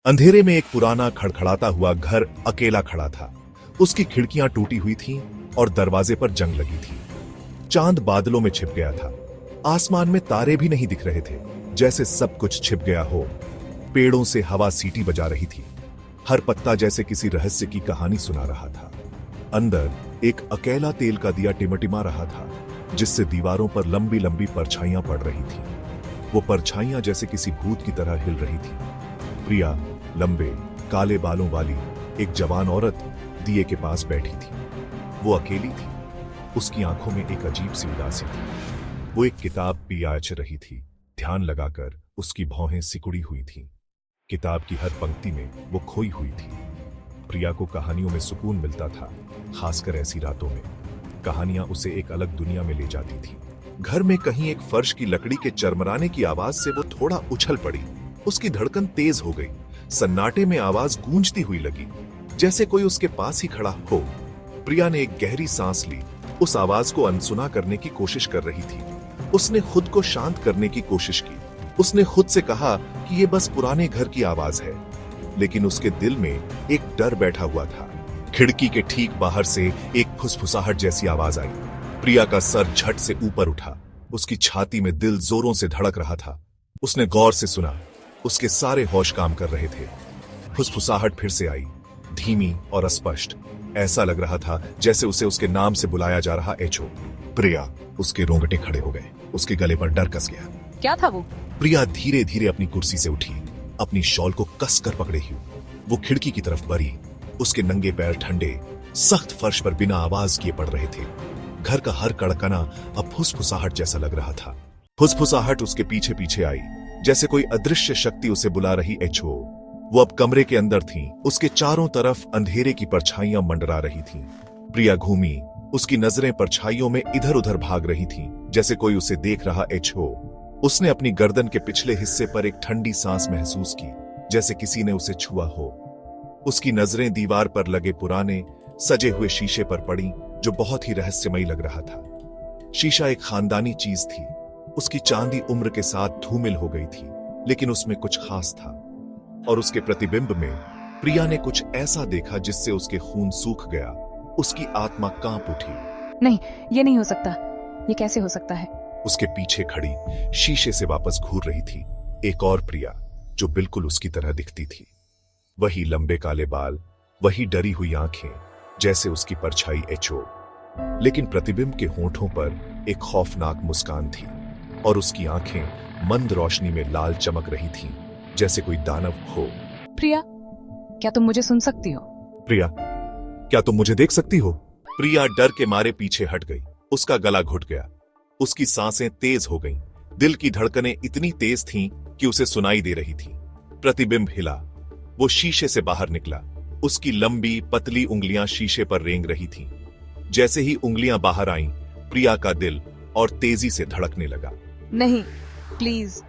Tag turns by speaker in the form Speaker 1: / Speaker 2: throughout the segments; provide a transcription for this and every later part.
Speaker 1: अंधेरे में एक पुराना खड़खड़ाता हुआ घर अकेला खड़ा था। उसकी खिड़कियां टूटी हुई थीं और दरवाजे पर जंग लगी थी। चांद बादलों में छिप गया था। आसमान में तारे भी नहीं दिख रहे थे, जैसे सब कुछ छिप गया हो। पेड़ों से हवा सीटी बजा रही थी। हर पत्ता जैसे किसी रहस्य की कहानी सुना रहा था। अंदर एक अकेला तेल का दिया टिमटिमा रहा था, जिससे दीवारों पर लंबी लंबी परछाइयां पड़ रही थी। वो परछाइयां जैसे किसी भूत की तरह हिल रही थी। प्रिया लंबे काले बालों वाली एक जवान औरत दिए के पास बैठी थी। वो अकेली थी। उसकी आंखों में एक अजीब सी उदासी थी। वो एक किताब पियाच रही थी। ध्यान लगाकर उसकी भौहें सिकुड़ी हुई थीं। किताब की हर पंक्ति में वो खोई हुई थी। प्रिया को कहानियों में सुकून मिलता था, खासकर ऐसी रातों में। कहानियां उसे एक अलग दुनिया में ले जाती थी। घर में कहीं एक फर्श की लकड़ी के चरमराने की आवाज से वो थोड़ा उछल पड़ी। उसकी धड़कन तेज हो गई। सन्नाटे में आवाज गूंजती हुई लगी, जैसे कोई उसके पास ही खड़ा हो। प्रिया ने एक गहरी सांस ली। उस आवाज को अनसुना करने की कोशिश कर रही थी। उसने खुद को शांत करने की कोशिश की। उसने खुद से कहा कि ये बस पुराने घर की आवाज है, लेकिन उसके दिल में एक डर बैठा हुआ था। खिड़की के ठीक बाहर से एक फुसफुसाहट जैसी आवाज आई। प्रिया का सर झट से ऊपर उठा। उसकी छाती में दिल जोरों से धड़क रहा था। उसने गौर से सुना। उसके सारे होश काम कर रहे थे। फुसफुसाहट फिर से आई, धीमी और अस्पष्ट। ऐसा लग रहा था जैसे उसे उसके नाम से बुलाया जा रहा। एचो। प्रिया। उसके रोंगटे खड़े हो गए। उसके गले पर डर कस गया।
Speaker 2: क्या था वो?
Speaker 1: प्रिया धीरे धीरे अपनी कुर्सी से उठी, अपनी शॉल को कसकर पकड़े हुई। वो खिड़की की तरफ बढ़ी। उसके नंगे पैर ठंडे सख्त फर्श पर बिना आवाज किए पड़ रहे थे। घर का हर कड़कना अब फुसफुसाहट जैसा लग रहा था। फुसफुसाहट उसके पीछे पीछे आई, जैसे कोई अदृश्य शक्ति उसे बुला रही। एचो। वो अब कमरे के अंदर थी। उसके चारों तरफ अंधेरे की परछाइयां मंडरा रही थीं। प्रिया घूमी। उसकी नजरें परछाइयों में इधर उधर भाग रही थीं, जैसे कोई उसे देख रहा। एचो। उसने अपनी गर्दन के पिछले हिस्से पर एक ठंडी सांस महसूस की, जैसे किसी ने उसे छुआ हो। उसकी नजरें दीवार पर लगे पुराने सजे हुए शीशे पर पड़ी, जो बहुत ही रहस्यमयी लग रहा था। शीशा एक खानदानी चीज थी। उसकी चांदी उम्र के साथ धूमिल हो गई थी, लेकिन उसमें कुछ खास था। और उसके प्रतिबिंब में प्रिया ने कुछ ऐसा देखा जिससे उसके खून सूख गया। उसकी आत्मा कांप उठी।
Speaker 2: नहीं, ये नहीं हो सकता। ये कैसे हो सकता है?
Speaker 1: उसके पीछे खड़ी शीशे से वापस घूर रही थी एक और प्रिया, जो बिल्कुल उसकी तरह दिखती थी। वही लंबे काले बाल, वही डरी हुई आंखें, जैसे उसकी परछाई। एचो। लेकिन प्रतिबिंब के होठों पर एक खौफनाक मुस्कान थी, और उसकी आंखें मंद रोशनी में लाल चमक रही थीं, जैसे कोई दानव हो।
Speaker 2: प्रिया, क्या तुम मुझे सुन सकती हो?
Speaker 1: प्रिया, क्या तुम मुझे देख सकती हो? प्रिया डर के मारे पीछे हट गई। उसका गला घुट गया। उसकी सांसें तेज हो गईं। दिल की धड़कनें इतनी तेज थीं कि उसे सुनाई दे रही थी। प्रतिबिंब हिला। वो शीशे से बाहर निकला। उसकी लंबी पतली उंगलियां शीशे पर रेंग रही थीं। जैसे ही उंगलियां बाहर आईं, प्रिया का दिल और तेजी से धड़कने लगा।
Speaker 2: नहीं, प्लीज।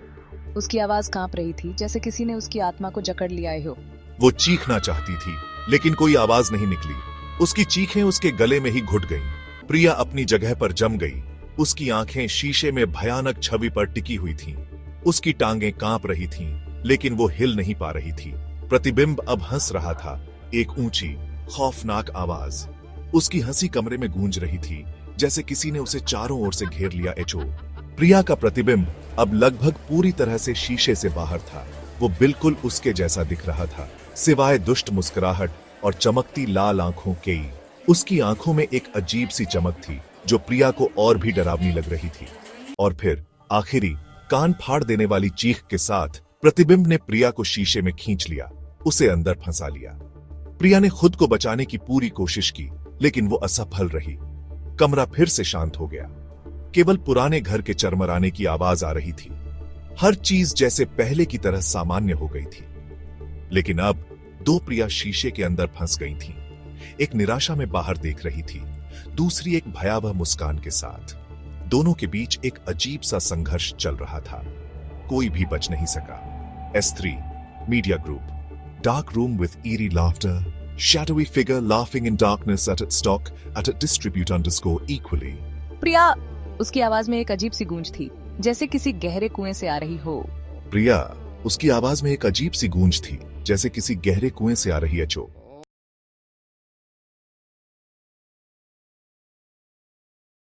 Speaker 2: उसकी आवाज कांप रही थी, जैसे किसी ने उसकी आत्मा को जकड़ लिया हो।
Speaker 1: वो चीखना चाहती थी, लेकिन कोई आवाज नहीं निकली। उसकी चीखें उसके गले में ही घुट गईं। प्रिया अपनी जगह पर जम गई। उसकी आंखें शीशे में भयानक छवि पर टिकी हुई थीं। उसकी टांगें कांप रही थीं, लेकिन वो हिल नहीं पा रही थी। प्रतिबिंब अब हंस रहा था, एक ऊंची खौफनाक आवाज। उसकी हंसी कमरे में गूंज रही थी, जैसे किसी ने उसे चारों ओर से घेर लिया। एचो। प्रिया का प्रतिबिंब अब लगभग पूरी तरह से शीशे से बाहर था। वो बिल्कुल उसके जैसा दिख रहा था, सिवाय दुष्ट मुस्कुराहट और चमकती लाल आंखों के। उसकी आंखों में एक अजीब सी चमक थी, जो प्रिया को और भी डरावनी लग रही थी। और फिर आखिरी कान फाड़ देने वाली चीख के साथ प्रतिबिंब ने प्रिया को शीशे में खींच लिया, उसे अंदर फंसा लिया। प्रिया ने खुद को बचाने की पूरी कोशिश की, लेकिन वो असफल रही। कमरा फिर से शांत हो गया। केवल पुराने घर के चरमराने की आवाज आ रही थी। हर चीज जैसे पहले की तरह सामान्य हो गई थी। लेकिन अब दो प्रिया शीशे के अंदर फंस गई थीं। एक निराशा में बाहर देख रही थी, दूसरी एक भयावह मुस्कान के साथ। दोनों के बीच एक अजीब सा संघर्ष चल रहा था। कोई भी बच नहीं सका। S3 media group. Dark room with eerie laughter, shadowy figure laughing in darkness at its stock at a distribute_equally.
Speaker 2: प्रिया, उसकी आवाज में एक अजीब सी गूंज थी, जैसे किसी गहरे कुएं से आ रही हो।
Speaker 1: प्रिया, उसकी आवाज में एक अजीब सी गूंज थी, जैसे किसी गहरे कुएं से आ रही है चो।